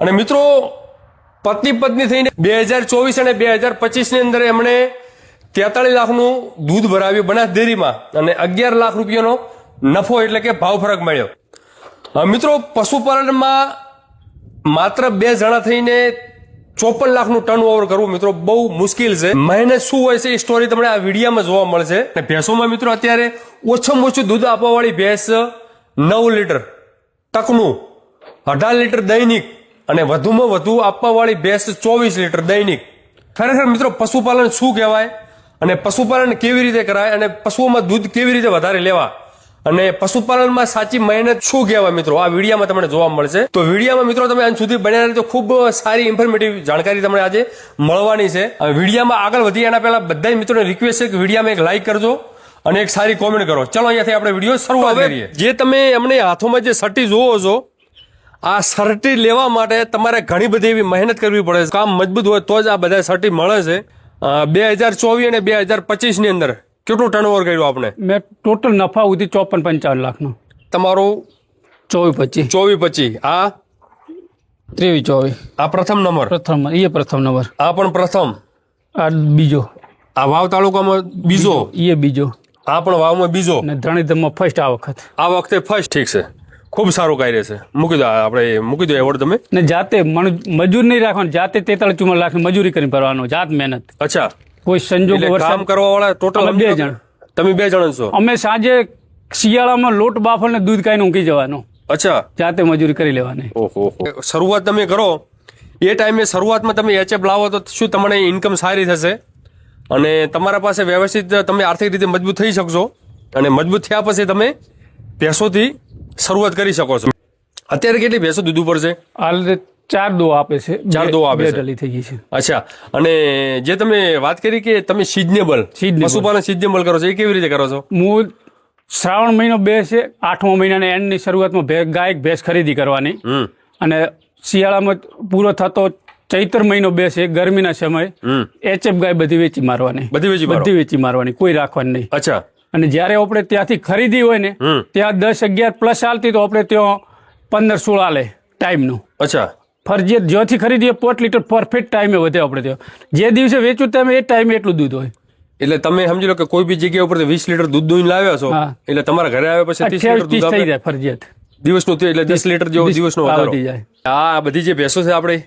અને મિત્રો પત્ની પત્ની થઈને 2024 અને 2025 ની અંદર એમણે 43 લાખનું દૂધ ભરાવ્યું બનાસ ડેરીમાં અને 11 લાખ રૂપિયાનો નફો એટલે કે ભાવ ફરક મળ્યો। મિત્રો પશુપાલનમાં માત્ર 2 જણા થઈને 54 લાખનું ટર્ન ઓવર કરવું મિત્રો બહુ મુશ્કેલ છે। મહેનત શું હોય છે એ સ્ટોરી તમને આ વિડીયોમાં જોવા મળશે। અને ભેંસોમાં મિત્રો અત્યારે ઓછામાં ઓછું દૂધ આપવા વાળી ભેંસ 9 લીટર ટકનું, 18 લીટર દૈનિક અને વધુમાં વધુ આપવા વાળી ભેંસ 24 લીટર દૈનિક। ખરેખર મિત્રો પશુપાલન શું કહેવાય અને પશુપાલન કેવી રીતે કરાય અને પશુઓમાં દૂધ કેવી રીતે વધારે લેવા અને પશુપાલનમાં સાચી મહેનત શું કહેવાય મિત્રો આ વિડીયોમાં તમને જોવા મળશે। તો વિડીયોમાં મિત્રો તમે અંત સુધી બન્યા રહો તો ખૂબ સારી ઇન્ફોર્મેટિવ જાણકારી તમને આજે મળવાની છે। વિડીયોમાં આગળ વધી એના પહેલા બધા મિત્રોને રિક્વેસ્ટ છે કે વિડીયોમાં એક લાઈક કરજો અને એક સારી કોમેન્ટ કરો। ચલો અહીંયાથી આપણે વિડીયો શરૂઆત કરીએ। જે તમે એમને હાથોમાં જે સર્ટી જોવો છો આ સર્ટી લેવા માટે તમારે ઘણી બધી એવી મહેનત કરવી પડે છે। કામ મજબૂત હોય તો જ આ બધા સર્ટી મળે છે। 2024 અને 2025 ની અંદર કેટલું ટર્નઓવર કર્યું આપણે? મેં ટોટલ નફા સુધી 54-55 લાખનો। તમારું 24-25 આ 23-24 આ પ્રથમ નંબર, પ્રથમ નંબર, આ પણ પ્રથમ, આ બીજો, આ વાવ તાલુકામાં બીજો, બીજો, આ પણ વાવમાં બીજો અને ધણીધરમાં ફર્સ્ટ આ વખતે ફર્સ્ટ। ઠીક છે, ખૂબ સારું કાર્ય છે। મૂકી દો, આપણે મૂકી દો એવોર્ડ તમે। ને જાતે મજૂર નહીં રાખવાનું, જાતે 43-44 લાખની મજૂરી કરીને ભરવાનું, જાત મહેનત। અચ્છા, કોઈ સંજોગ કામ કરવા વાળા ટોટલ 2 જણ, તમે 2 જણ છો? અમે સાંજે શિયાળામાં લોટ બાફળ ને દૂધ કાઢીને ઊંઘી જવાનું। અચ્છા, જાતે મજૂરી કરી લેવાની। ઓહો, શરૂઆત તમે કરો એ ટાઈમે શરૂઆતમાં તમે એચએફ લાવો તો શું તમને ઇન્કમ સારી થશે અને તમારા પાસે વ્યવસ્થિત તમે આર્થિક રીતે મજબૂત થઈ શકશો અને મજબૂત થયા પછી તમે ભેંસોથી શરૂઆત કરી શકો છો। અત્યારે કેટલી ભેંસો દૂધ ઉપર છે? હાલ 4 દો આપે છે, 4 દો આપે છે, ઢલી થઈ ગઈ છે। અચ્છા, અને જે તમે વાત કરી કે તમે સિઝનેબલ પશુપાલન સિઝનેબલ કરો છો એ કેવી રીતે કરો છો? હું શ્રાવણ મહિનો બેસે 8મા મહિનાના એન્ડની શરૂઆતમાં ગાય ભેંસ ખરીદી કરવાની અને શિયાળામાં પૂરો થતો ચૈત્ર મહિનો બેસે ગરમીના સમય એચએફ ગાય બધી વેચી મારવાની, બધી વેચી મારવાની, કોઈ રાખવાની નહીં। અચ્છા, અને જયારે આપણે ત્યાંથી ખરીદી હોય ને ત્યાં 10-11 પ્લસ હાલતી તો આપણે ત્યાં 15-16 હાલે ટાઈમનું। અચ્છા, ફરજિયાત જ્યાંથી ખરીદીએ 5 લીટર પરફેક્ટ ટાઈમે વધે આપણે ત્યાં, જે દિવસે વેચું તમે એ ટાઈમે એટલું દૂધ હોય। એટલે તમે સમજી લો કે કોઈ બી જગ્યા ઉપર 20 લીટર દૂધ દોઈને લાવ્યા છો એટલે તમારા ઘરે આવ્યા પછી 30 લીટર દૂધ થઈ જાય ફરજિયાત દિવસનું, એટલે 10 લીટર જેવો દિવસનો વધી જાય। આ બધી જે ભેંસો છે આપણે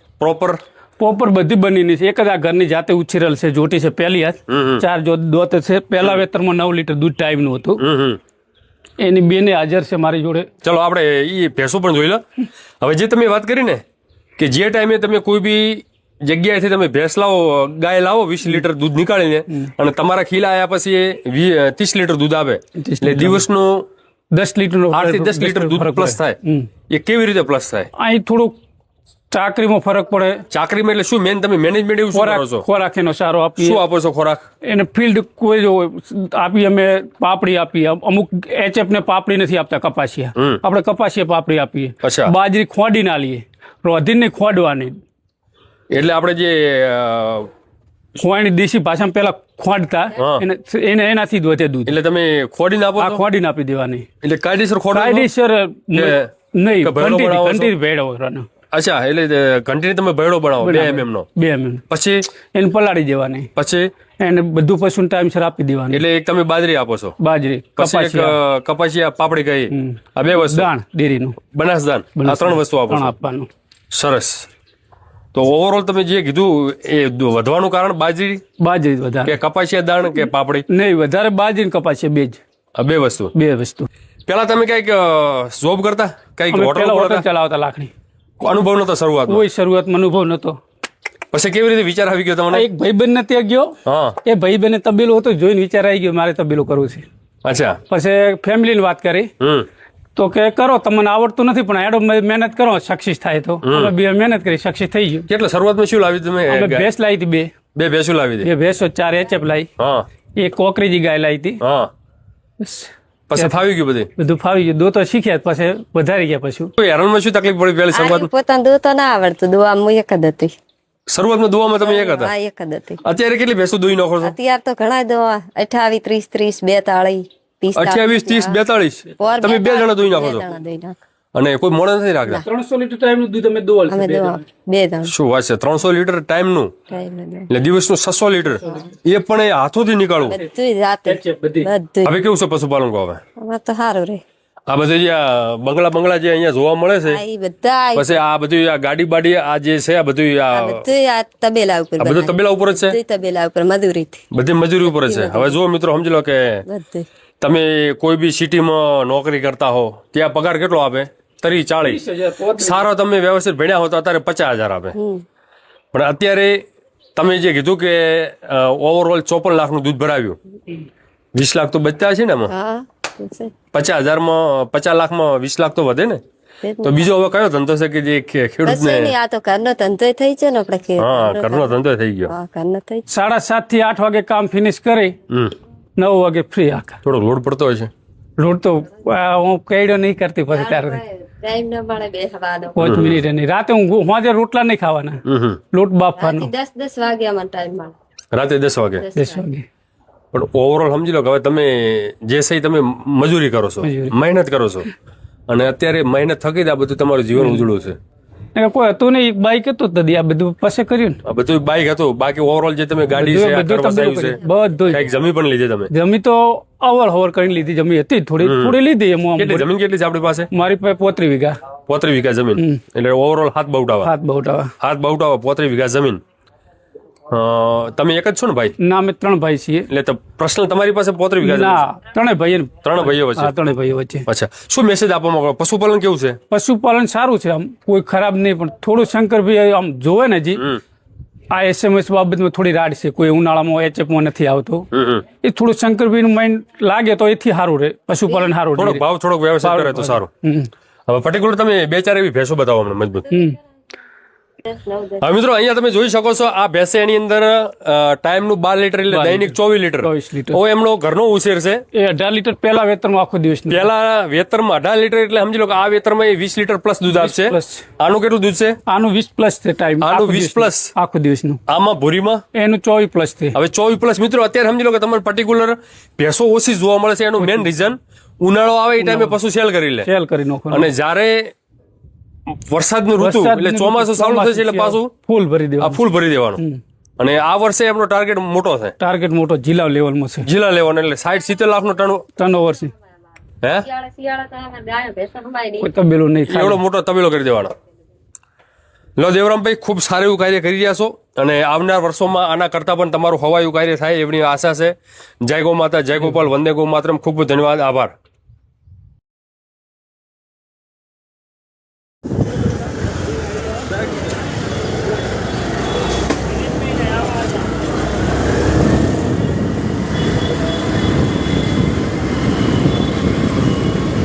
પ્રોપર બધી બની છે, એક જ આ ઘરની જાતે ઉછેરેલ છે, જોટી છે, પહેલી હાથ 4 દોત છે। પહેલા વેતરમાં 9 લીટર દૂધ ટાઈમનું હતું, એની બેને હાજર છે મારી જોડે। ચલો આપણે એ ભેંસો પણ જોઈ લો। હવે જે તમે વાત કરી ને કે જે ટાઈમે તમે કોઈ બી જગ્યાએથી તમે ભેંસ લાવો, ગાય લાવો 20 લીટર દૂધ નીકાળીને અને તમારા ખીલા આવ્યા પછી એ 30 લીટર દૂધ આપે એટલે દિવસનું 10 લીટર 8 થી 10 લીટર દૂધ પ્લસ થાય। એ કેવી રીતે પ્લસ થાય? અહીં થોડુંક ચાકરીમાં ફરક પડે। ચાકરીમાં એટલે શું મેન તમે મેનેજમેન્ટ એવું શું કરો છો? ખોરાક એનો સારો આપીએ। શું આપો છો ખોરાક? એને ફિલ્ડ કોઈ જો આપી, અમે પાપડી આપીએ, અમુક એચએફ ને પાપડી નથી આપતા, કપાસિયા આપણે કપાસિયા પાપડી આપીએ। બાજરી ખોડી ના લઈએ, રોધીને નહીં ખોડવાની, એટલે આપણે જે ખોવાની દેશી ભાષામાં પેલા ખોડતા એને એનાથી જ વધે દૂધ। એટલે તમે ખોડીને આપો? ખોડીને આપી દેવાની, એટલે કાયદેસર કાયદેસર નહીં, ઘંટી ભેળો। અચ્છા, એટલે ઘંટીને તમે ભેળો બનાવો 2 mm નો, 2 mm, પછી એને પલાળી દેવાની, પછી એને બધું પશુને ટાઈમસર આપી દેવાનું। એટલે એક તમે બાજરી આપો છો? બાજરી, કપાસિયા પાપડી કહી, આ 2 વસ્તુ, દાણ ડેરીનું, બનાસ દાણ, આ 3 વસ્તુ આપવાનું। સરસ। તો ઓવરઓલ તમે જે કીધું એ વધવાનું કારણ બાજરી વધારે કે કપાસિયા દાણ કે પાપડી? નહીં, વધારે બાજરી ને કપાસિયા બે જ, આ 2 વસ્તુ। પેલા તમે કઈક જોબ કરતા, કઈક હોટલ ચલાવતા લાકડી? અનુભવ નતો શરૂઆતમાં? કોઈ શરૂઆતમાં અનુભવ નતો। પછી કેવી રીતે વિચાર આવી ગયો તમને? એક ભાઈબંધ ને ત્યાં ગયો, એ ભાઈબંધ તબેલો હતો, જોઈને વિચાર આવી ગયો મારે તબેલો કરવું છે। અચ્છા, પછી ફેમિલી ની વાત કરી તો કે કરો, તમને આવડતું નથી પણ એડો મહેનત કરો, સક્સેસ થાય તો। અમે 2 મહેનત કરી, સક્સેસ થઈ ગયું। કેટલા શરૂઆતમાં શું લાવી તમે? ભેંસ લાવી હતી, 2 ભેંસો લાવી હતી, 2 ભેંસો, 4 એચએફ લાવી, એક કોકરીજી ગાય લાવી હતી। પછી ફાવી ગયું? બધું ફાવી ગયું, દોતો શીખ્યા, પછી વધારી ગયા। પછી હેરાનમાં શું તકલીફ પડી પહેલી શરૂઆતમાં? પોતાને દોતો ના આવડતું, દોવામાં એક જ હતી શરૂઆતમાં? દોવામાં તમે એક હતા? એક જ હતી। અત્યારે કેટલી ભેંસો દોઈ નાખો છો? અત્યારે તો ઘણા દોવા 28, 30, 30, 42, 45, 28, 30, 42 તમે 2 જણા દોઈ નાખો છો? અને કોઈ મોડે નથી રાખતા 300 લીટર ટાઈમનું દૂધ અમે દોવાલ અમે દોવા 2 જણ શું વાત છે 300 લીટર ટાઈમનું ટાઈમ દો એટલે દિવસનું 600 લીટર એ પણ એ હાથોથી નીકાળવું બધું જાતે બધી બધું હવે કેવું છે પશુપાલન કો હવે અમાર તો સારું રે આ બધું જે આ બંગલા જે અહીંયા જોવા મળે છે આ ઈ બધા પછી આ બધું આ ગાડી બાડી આ જે છે આ બધું આ બધું આ તબેલા ઉપર આ બધું તબેલા ઉપર જ છે બધું તબેલા ઉપર મજૂરીથી બધી મજૂરી ઉપર જ છે હવે જો મિત્રો સમજી લો કે બધું તમે કોઈ બી સિટીમાં નોકરી કરતા હો ત્યાં પગાર કેટલો આપે 30-40 સારો તમે વ્યવસ્થિત ભણ્યા હો તો અત્યારે 50,000 આપે પણ અત્યારે તમે જે કીધું કે ઓવરઓલ 54 લાખનું દૂધ ભરાવ્યું 20 લાખ તો બચતા છે ને એમાં હા તો છે. 50,000માં 50 લાખમાં 20 લાખ તો વધે ને તે જ ને. તો બીજો હવે કયો ધંધો છે કે જે ખેડૂતને કશું નહીં, આ તો ઘરનો ધંધો થઈ છે ને આપણે હા ઘરનો ધંધો થઈ ગયો હા ઘરનો થઈ 7:30 થી 8 વાગે કામ ફિનિશ કરી હમ 9 વાગે ફ્રી આખા થોડો લોડ પડતો હોય છે રોડ તો હું કઈડો નહીં કરતી પછી ત્યારે ટાઈમ ન મળે બેસવાનો 5 મિનિટ નહીં રાતે હું હોજે રોટલા નહીં ખાવાના હમ લોટ બાફવાનો 10 વાગ્યામાં ટાઈમ મળે રાતે 10 વાગે 10 વાગે પણ ઓવરઓલ સમજી લો કે હવે તમે જે સહી તમે મજૂરી કરો છો મહેનત કરો છો અને અત્યારે મહેનત થકી જ આ બધું તમારું જીવન ઉજળું છે ને કોઈ હતું નહીં એક બાઈક હતું તદી આ બધું પછી કર્યું આ બધું બાઇક હતું બાકી ઓવરઓલ જે તમે ગાડી છે આ બધું કરવસાયું છે બધું કઈક જમીન પણ લીધી તમે જમી તો અવર હવર કરીને લીધી જમી હતી થોડી લીધી એમ આમ. કેટલી જમીન કેટલી છે આપણી પાસે મારી પાસે 35 વીઘા 35 વીઘા જમીન એટલે ઓવરઓલ હાથ બહુટાવા હાથ બહુટાવા હાથ બહુટાવા 35 વીઘા જમીન તમે એક જ છો ને ભાઈ ના અમે 3 ભાઈ છીએ એટલે તો પર્સનલ તમારી પાસે 35 વીઘા જમીન ના 3 ભાઈ છે? 3 ભાઈઓ વચ્ચે હા 3 ભાઈઓ વચ્ચે અચ્છા શું મેસેજ આપવા માંગો પશુપાલન કેવું છે પશુપાલન સારું છે આમ કોઈ ખરાબ નહીં પણ થોડું શંકરભાઈ આમ જોવે ને જી આ SMS બાબતમાં થોડી રાડ છે કોઈ ઉનાળામાં HF-માં નથી આવતો એ થોડું શંકરભાઈ નું માઇન્ડ લાગે તો એથી સારું રહે પશુપાલન સારું થોડોક ભાવ થોડોક વ્યવસાય કરે તો સારું હવે પર્ટિક્યુલર તમે 2-4 એવી ભેંસો બતાવો અમને મજબૂત હવે મિત્રો અહીંયા તમે જોઈ શકો છો આ ભેંસે એની અંદર ટાઈમ નું 12 લીટર એટલે દૈનિક 24 લીટર 24 લીટર. હવે એમનો ઘરનો ઉછેર છે એ 18 લીટર પહેલા વેતનમાં આખો દિવસ પેલા વેતરમાં 18 લીટર એટલે સમજી લો કે આ વેતરમાં એ 20 લીટર પ્લસ દૂધ આપશે plus. આનું કેટલું દૂધ છે આનું 20 પ્લસ છે ટાઈમ આનું 20 plus. આખો દિવસનું આમાં ભૂરીમાં એનું 24 પ્લસ છે હવે 24 પ્લસ મિત્રો અત્યારે સમજી લો કે તમારે પર્ટિક્યુલર ભેંસો ઓછી જોવા મળે છે એનું મેઇન રીઝન ઉનાળો આવે એ ટાઈમે પશુ સેલ કરી લે સેલ કરી નાખો અને જ્યારે વરસાદનું ઋતુ એટલે ચોમાસું ચાલુ થશે એટલે પાછું ફૂલ ભરી આ દેવા ફૂલ ભરી દેવાનું અને આ વર્ષે એમનો ટાર્ગેટ મોટો છે ટાર્ગેટ મોટો જિલ્લા લેવલમાં છે જિલ્લા લેવાનો એટલે 60-70 લાખનો ટર્ન ટર્નઓવર છે હે શિયાળા તો આમાં ગાય ભેંસો સમાય નહીં. કોઈ તબેલો નહીં થાય એવડો મોટો તબેલો કરી દેવાનો લો દેવરામભાઈ ખૂબ સારું એવું કાર્ય કરી રહ્યા છો અને આવનાર વર્ષોમાં આના કરતા પણ તમારું હવાયું કાર્ય થાય એવી આશા છે જય ગો માતા જય ગોપાલ વંદે ગો માતરમ ખૂબ ધન્યવાદ આભાર